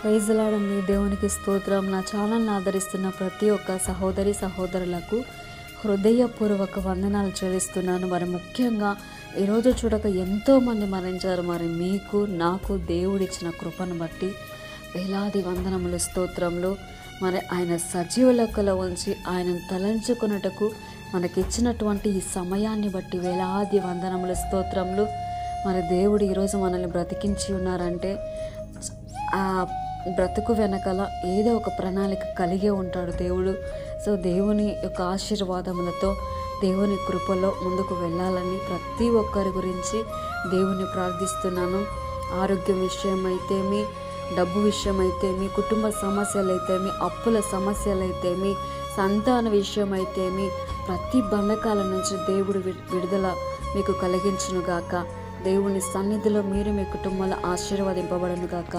Praise lord అండి. దేవునికి స్తోత్రం. నా ఛానల్ని ఆదరిస్తున్న ప్రతి ఒక్క సహోదరి సహోదరులకు హృదయపూర్వక వందనాలు చెల్లిస్తున్నాను. మరి ముఖ్యంగా ఈరోజు చూడక ఎంతోమంది మరణించారు. మరి మీకు నాకు దేవుడిచ్చిన కృపను బట్టి వేలాది వందనములు స్తోత్రములు. మరి ఆయన సజీవ లెక్కలో ఉంచి ఆయనను తలంచుకున్నటకు మనకిచ్చినటువంటి ఈ సమయాన్ని బట్టి వేలాది వందనములు స్తోత్రములు. మరి దేవుడు ఈరోజు మనల్ని బ్రతికించి ఉన్నారంటే ఆ బ్రతుకు వెనకాల ఏదో ఒక ప్రణాళిక కలిగే ఉంటాడు దేవుడు. సో దేవుని యొక్క ఆశీర్వాదములతో దేవుని కృపలో ముందుకు వెళ్ళాలని ప్రతి ఒక్కరి గురించి దేవుని ప్రార్థిస్తున్నాను. ఆరోగ్యం విషయమైతేమి, డబ్బు విషయమైతేమి, కుటుంబ సమస్యలైతేమి, అప్పుల సమస్యలైతేమి, సంతాన విషయమైతేమి, ప్రతి బంధకాల నుంచి దేవుడు విడుదల మీకు కలిగించునుగాక. దేవుని సన్నిధిలో మీరు మీ కుటుంబంలో ఆశీర్వదింపబడునుగాక.